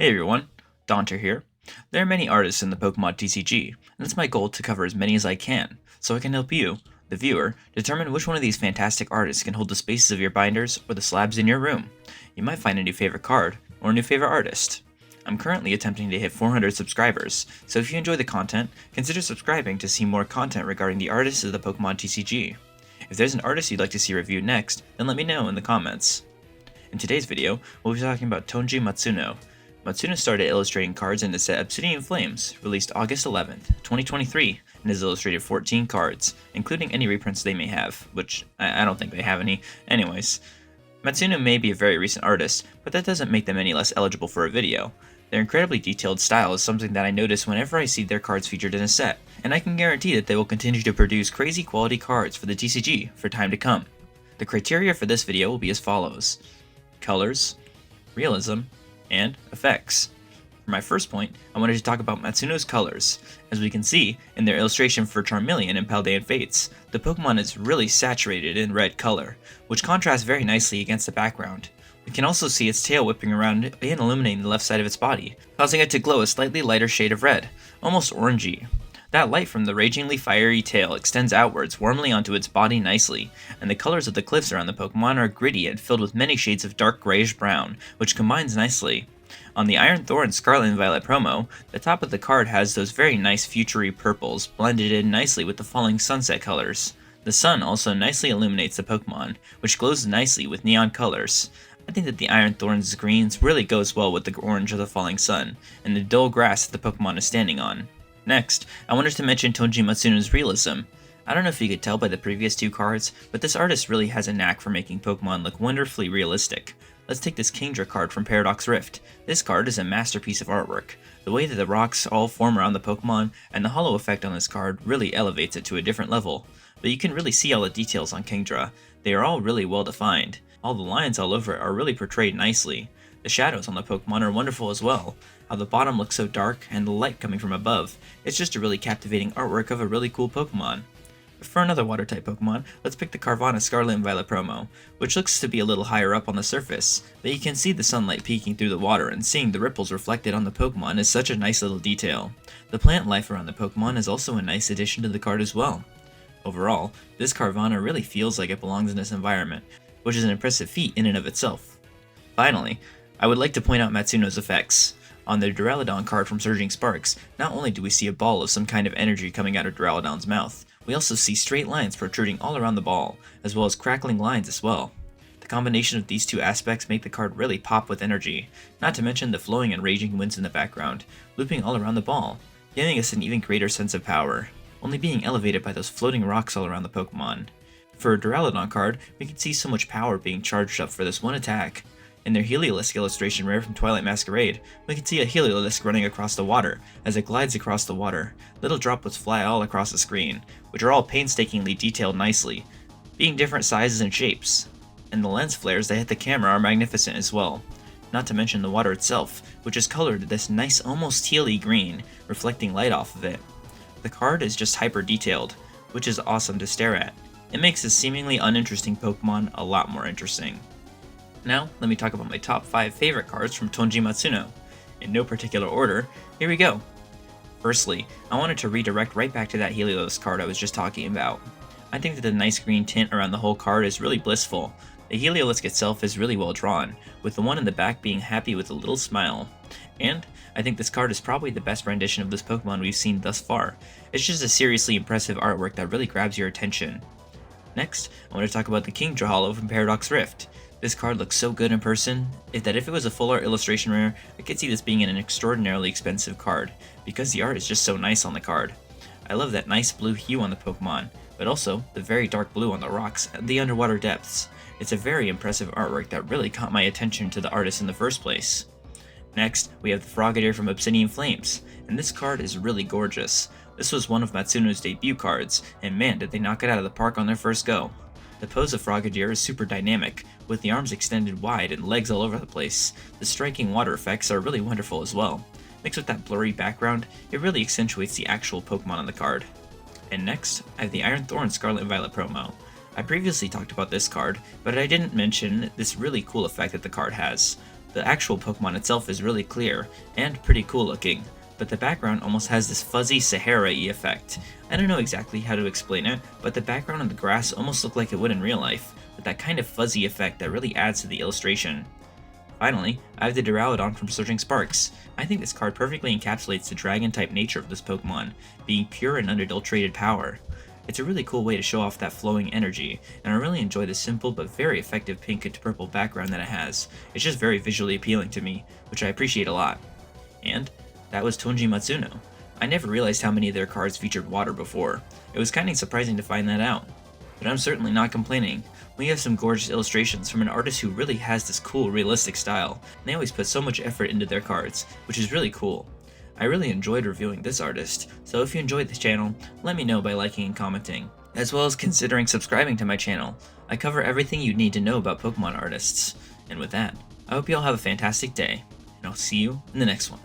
Hey everyone, Donter here. There are many artists in the Pokemon TCG, and it's my goal to cover as many as I can, so I can help you, the viewer, determine which one of these fantastic artists can hold the spaces of your binders or the slabs in your room. You might find a new favorite card, or a new favorite artist. I'm currently attempting to hit 400 subscribers, so if you enjoy the content, consider subscribing to see more content regarding the artists of the Pokemon TCG. If there's an artist you'd like to see reviewed next, then let me know in the comments. In today's video, we'll be talking about Tonji Matsuno. Matsuno started illustrating cards in the set Obsidian Flames, released August 11th, 2023, and has illustrated 14 cards, including any reprints they may have, which I don't think they have any. Anyways, Matsuno may be a very recent artist, but that doesn't make them any less eligible for a video. Their incredibly detailed style is something that I notice whenever I see their cards featured in a set, and I can guarantee that they will continue to produce crazy quality cards for the TCG for time to come. The criteria for this video will be as follows: colors, realism, and effects. For my first point, I wanted to talk about Matsuno's colors. As we can see in their illustration for Charmeleon and Paldean Fates, the Pokemon is really saturated in red color, which contrasts very nicely against the background. We can also see its tail whipping around and illuminating the left side of its body, causing it to glow a slightly lighter shade of red, almost orangey. That light from the ragingly fiery tail extends outwards warmly onto its body nicely, and the colors of the cliffs around the Pokemon are gritty and filled with many shades of dark grayish brown, which combines nicely. On the Iron Thorn Scarlet and Violet promo, the top of the card has those very nice futury purples blended in nicely with the falling sunset colors. The sun also nicely illuminates the Pokemon, which glows nicely with neon colors. I think that the Iron Thorn's greens really goes well with the orange of the falling sun, and the dull grass that the Pokemon is standing on. Next, I wanted to mention Tonji Matsuno's realism. I don't know if you could tell by the previous two cards, but this artist really has a knack for making Pokemon look wonderfully realistic. Let's take this Kingdra card from Paradox Rift. This card is a masterpiece of artwork. The way that the rocks all form around the Pokemon and the hollow effect on this card really elevates it to a different level. But you can really see all the details on Kingdra. They are all really well defined. All the lines all over it are really portrayed nicely. The shadows on the Pokemon are wonderful as well. How the bottom looks so dark and the light coming from above. It's just a really captivating artwork of a really cool Pokemon. For another water type Pokemon, let's pick the Carvanha Scarlet and Violet promo, which looks to be a little higher up on the surface, but you can see the sunlight peeking through the water, and seeing the ripples reflected on the Pokemon is such a nice little detail. The plant life around the Pokemon is also a nice addition to the card as well. Overall, this Carvanha really feels like it belongs in this environment, which is an impressive feat in and of itself. Finally, I would like to point out Matsuno's effects. On the Duraludon card from Surging Sparks, not only do we see a ball of some kind of energy coming out of Duraludon's mouth, we also see straight lines protruding all around the ball, as well as crackling lines as well. The combination of these two aspects make the card really pop with energy, not to mention the flowing and raging winds in the background, looping all around the ball, giving us an even greater sense of power, only being elevated by those floating rocks all around the Pokemon. For a Duraludon card, we can see so much power being charged up for this one attack. In their Heliolisk illustration rare from Twilight Masquerade, we can see a Heliolisk running across the water. As it glides across the water, little droplets fly all across the screen, which are all painstakingly detailed nicely, being different sizes and shapes. And the lens flares that hit the camera are magnificent as well. Not to mention the water itself, which is colored this nice almost tealy green, reflecting light off of it. The card is just hyper detailed, which is awesome to stare at. It makes this seemingly uninteresting Pokemon a lot more interesting. Now, let me talk about my top 5 favorite cards from Tonji Matsuno. In no particular order, here we go. Firstly, I wanted to redirect right back to that Helios card I was just talking about. I think that the nice green tint around the whole card is really blissful. The Heliolisk itself is really well drawn, with the one in the back being happy with a little smile. And I think this card is probably the best rendition of this Pokemon we've seen thus far. It's just a seriously impressive artwork that really grabs your attention. Next, I want to talk about the Kingdra Holo from Paradox Rift. This card looks so good in person that if it was a full art illustration rare, I could see this being an extraordinarily expensive card, because the art is just so nice on the card. I love that nice blue hue on the Pokemon, but also the very dark blue on the rocks and the underwater depths. It's a very impressive artwork that really caught my attention to the artist in the first place. Next, we have the Frogadier from Obsidian Flames, and this card is really gorgeous. This was one of Matsuno's debut cards, and man did they knock it out of the park on their first go. The pose of Frogadier is super dynamic, with the arms extended wide and legs all over the place. The striking water effects are really wonderful as well. Mixed with that blurry background, it really accentuates the actual Pokemon on the card. And next, I have the Iron Thorn Scarlet and Violet promo. I previously talked about this card, but I didn't mention this really cool effect that the card has. The actual Pokemon itself is really clear and pretty cool looking, but the background almost has this fuzzy Sahara-y effect. I don't know exactly how to explain it, but the background of the grass almost looked like it would in real life, with that kind of fuzzy effect that really adds to the illustration. Finally, I have the Duraludon from Surging Sparks. I think this card perfectly encapsulates the dragon-type nature of this Pokemon, being pure and unadulterated power. It's a really cool way to show off that flowing energy, and I really enjoy the simple but very effective pink and purple background that it has. It's just very visually appealing to me, which I appreciate a lot. And that was Tonji Matsuno. I never realized how many of their cards featured water before. It was kinda surprising to find that out. But I'm certainly not complaining. We have some gorgeous illustrations from an artist who really has this cool, realistic style, and they always put so much effort into their cards, which is really cool. I really enjoyed reviewing this artist, so if you enjoyed this channel, let me know by liking and commenting, as well as considering subscribing to my channel. I cover everything you need to know about Pokemon artists. And with that, I hope you all have a fantastic day, and I'll see you in the next one.